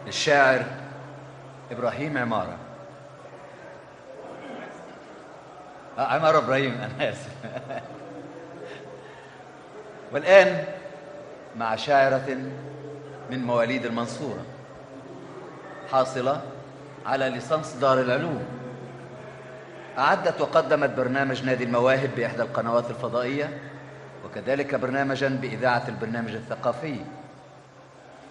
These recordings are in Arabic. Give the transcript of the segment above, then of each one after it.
الشاعر إبراهيم عمارة. عمارة إبراهيم، أنا آسف. والآن مع شاعرة من مواليد المنصورة، حاصلة على ليسانس دار العلوم، أعدت وقدمت برنامج نادي المواهب بإحدى القنوات الفضائية، وكذلك برنامجاً بإذاعة البرنامج الثقافي.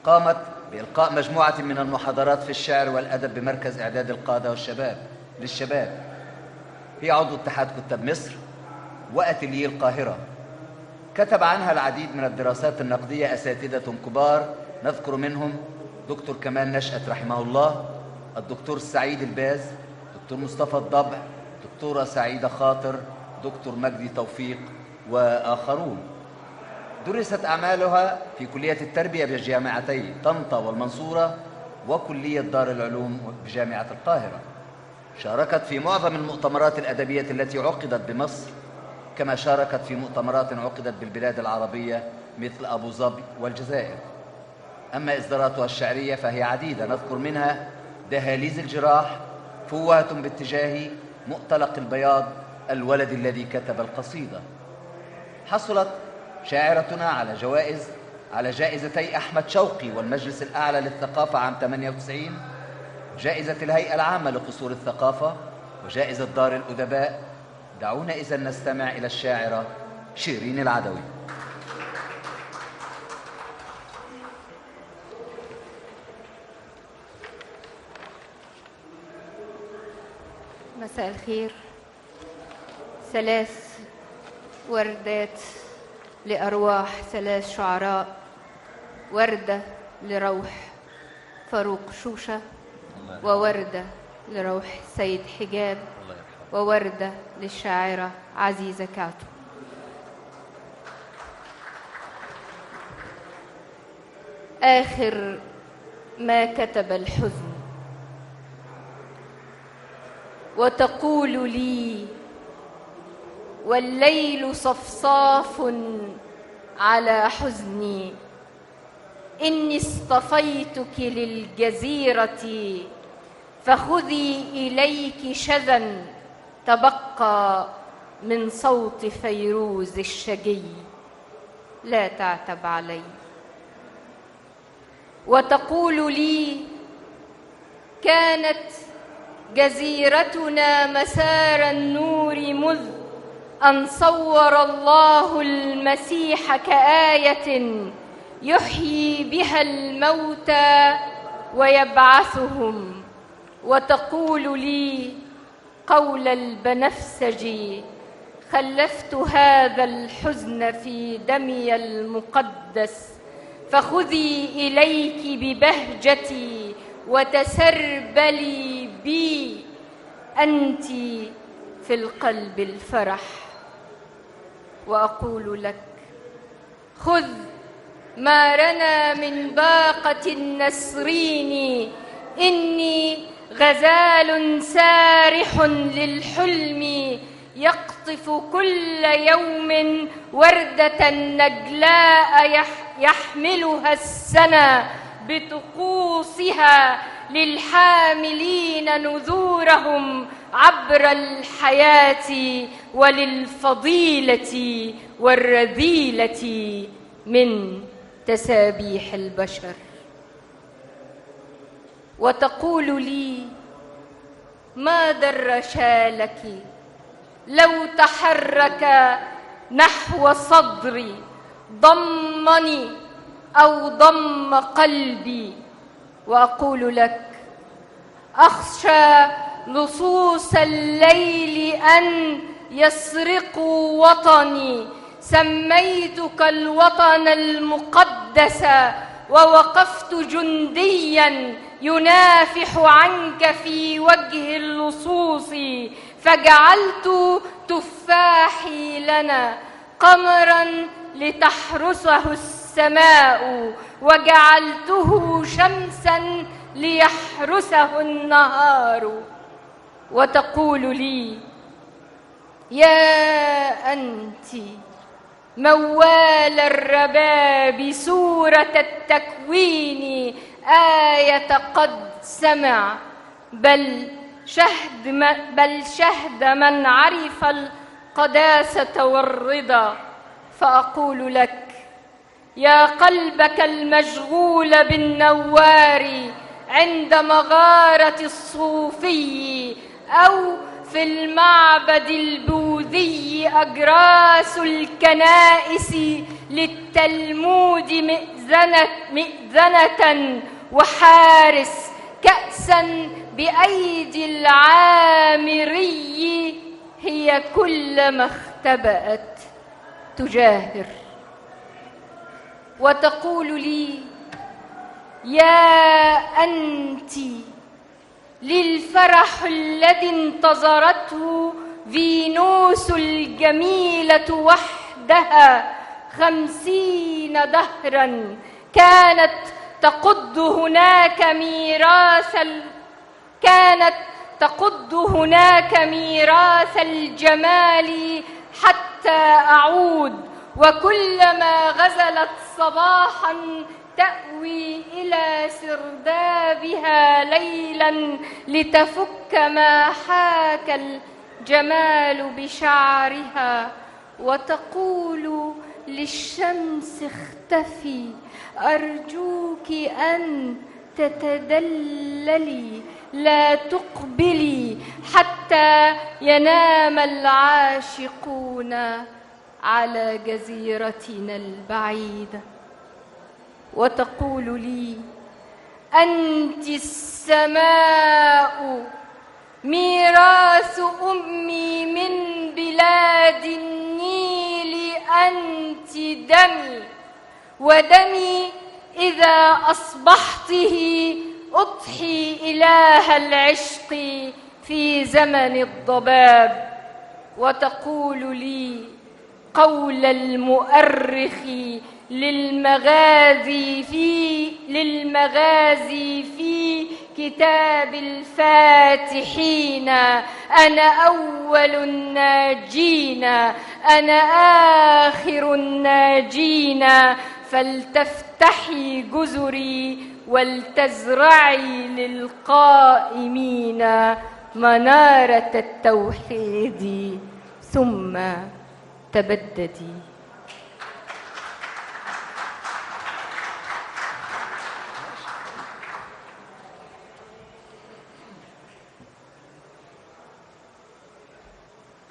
قامت بإلقاء مجموعة من المحاضرات في الشعر والأدب بمركز إعداد القادة للشباب. هي عضو اتحاد كتاب مصر وأتليه القاهرة. كتب عنها العديد من الدراسات النقدية أساتذة كبار، نذكر منهم دكتور كمال نشأت رحمه الله، الدكتور سعيد الباز، دكتور مصطفى الضبع، دكتورة سعيدة خاطر، دكتور مجدي توفيق وآخرون. درست أعمالها في كلية التربية بجامعتي طنطا والمنصورة، وكلية دار العلوم بجامعة القاهرة. شاركت في معظم المؤتمرات الأدبية التي عقدت بمصر، كما شاركت في مؤتمرات عقدت بالبلاد العربية مثل أبو ظبي والجزائر. أما إصداراتها الشعرية فهي عديدة، نذكر منها دهاليز الجراح، فوهة باتجاهي، مؤتلق البياض، الولد الذي كتب القصيدة. حصلت شاعرتنا على جائزتي أحمد شوقي والمجلس الأعلى للثقافة عام 98، جائزة الهيئة العامة لقصور الثقافة، وجائزة دار الأدباء. دعونا إذن نستمع إلى الشاعرة شيرين العدوي. مساء الخير. 3 وردات لأرواح 3 شعراء، وردة لروح فاروق شوشة، ووردة لروح سيد حجاب، ووردة للشاعرة عزيزة كاتو. آخر ما كتب الحزن، وتقول لي والليل صفصاف على حزني، إني اصطفيتك للجزيرة، فخذي إليك شذا تبقى من صوت فيروز الشجي، لا تعتب علي. وتقول لي كانت جزيرتنا مسار النور مذ أن صور الله المسيح كآية يحيي بها الموتى ويبعثهم. وتقول لي قول البنفسجي خلفت هذا الحزن في دمي المقدس، فخذي إليك ببهجتي وتسربلي بي، أنت في القلب الفرح. وأقول لك خذ ما رنا من باقة النسرين، إني غزال سارح للحلم، يقطف كل يوم وردة نجلاء يحملها السنة بطقوسها للحاملين نذورهم عبر الحياة، وللفضيلة والرذيلة من تسابيح البشر. وتقول لي ما در شالك لو تحرك نحو صدري، ضمني أو ضم قلبي. وأقول لك أخشى لصوص الليل أن يسرقوا وطني، سميتك الوطن المقدس، ووقفت جنديا ينافح عنك في وجه اللصوص، فجعلت تفاحي لنا قمرا لتحرسه السماء، وجعلته شمسا ليحرسه النهار. وتقول لي يا أنت موال الرباب سورة التكوين، آية قد سمع، بل شهد من عرف القداسة والرضا. فأقول لك يا قلبك المشغول بالنوار عند مغارة الصوفي، أو في المعبد البوذي أجراس الكنائس للتلمود مئذنة وحارس كأسا بأيدي العامري، هي كلما اختبأت تجاهر وتقول لي يا أنت للفرح الذي انتظرته فينوس الجميلة وحدها 50 دهرا، كانت تقض هناك ميراث الجمال حتى أعود. وكلما غزلت صباحا تأوي إلى سردابها ليلا لتفك ما حاك الجمال بشعرها، وتقول للشمس اختفي، أرجوك أن تتدللي، لا تقبلي حتى ينام العاشقون على جزيرتنا البعيدة. وتقول لي أنت السماء، ميراث أمي من بلاد النيل، أنت دمي، ودمي إذا أصبحته أضحي إله العشق في زمن الضباب. وتقول لي قول المؤرخ للمغازي في كتاب الفاتحين: أنا أول الناجين، أنا آخر الناجين، فلتفتحي جزري ولتزرعي للقائمين منارة التوحيد ثم تبددي.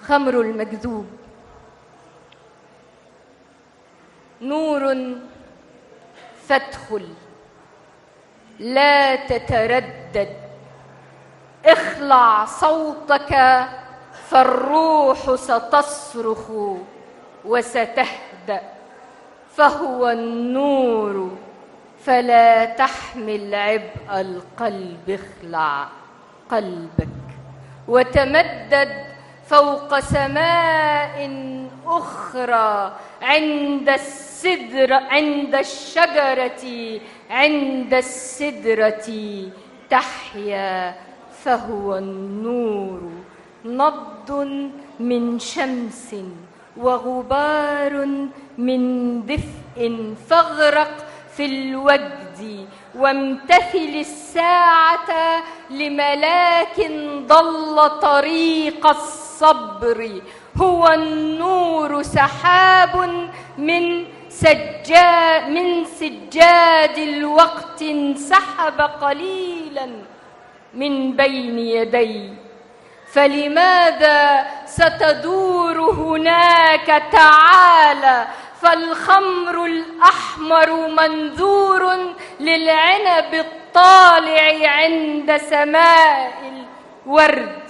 خمر المكذوب نور فادخل لا تتردد، اخلع صوتك فالروح ستصرخ وستهدأ، فهو النور فلا تحمل عبء القلب، اخلع قلبك وتمدد فوق سماء أخرى عند السدرة تحيا، فهو النور نبض من شمس وغبار من دفء، فاغرق في الوجد وامتثل الساعة لملاك ضل طريق الصبر. هو النور سحاب من سجاد الوقت، انسحب قليلا من بين يدي، فلماذا ستدور هناك؟ تعالى، فالخمر الأحمر منذور للعنب الطالع عند سماء الورد.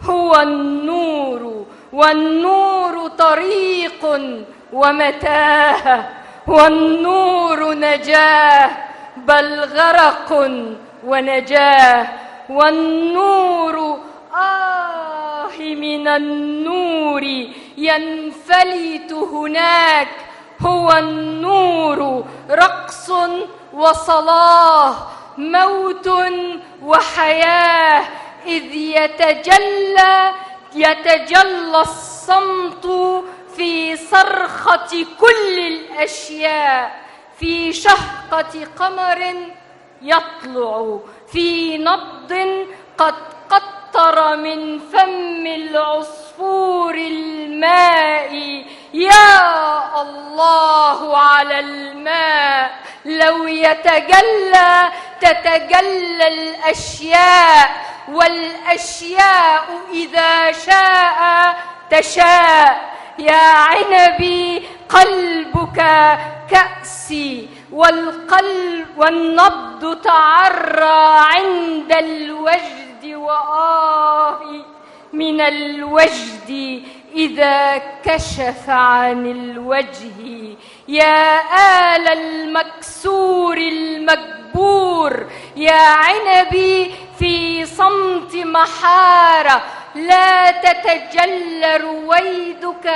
هو النور، والنور طريق ومتاهة، والنور نجاة بل غرق ونجاة، والنور من النور ينفلت هناك. هو النور رقص وصلاة، موت وحياة، إذ يتجلى الصمت في صرخة كل الأشياء، في شهقة قمر يطلع في نبض قد قطر من فم العصفور الماء. يا الله على الماء، لو يتجلى تتجلى الأشياء، والأشياء إذا شاء تشاء. يا عنبي قلبك كأسي، والنبض تعرى عند الوجد، وآه من الوجد إذا كشف عن الوجه. يا آل المكسور المكبور، يا عنبي في صمت محارة، لا تتجلى رويدك،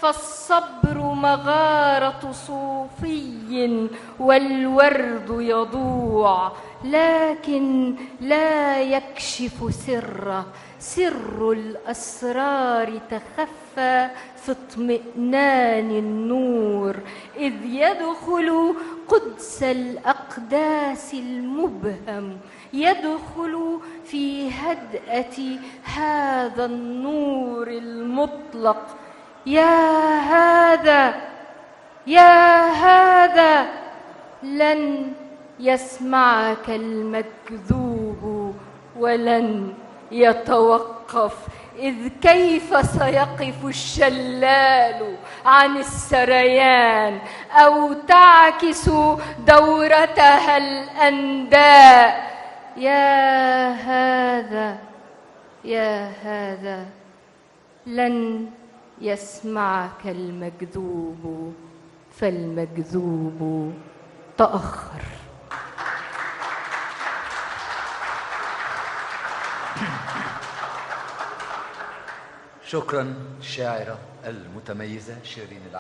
فالصبر مغارة صوفي والورد يضوع، لكن لا يكشف سره. سر الأسرار تخفى في اطمئنان النور، إذ يدخل قدس الأقداس المبهم، يدخل في هدأة هذا النور المطلق. يا هذا لن يسمعك المكذوب ولن يتوقف، إذ كيف سيقف الشلال عن السريان أو تعكس دورتها الأنداء. يا هذا لن يسمعك المكذوب، فالمكذوب تأخر. شكرا الشاعرة المتميزة شيرين العدل.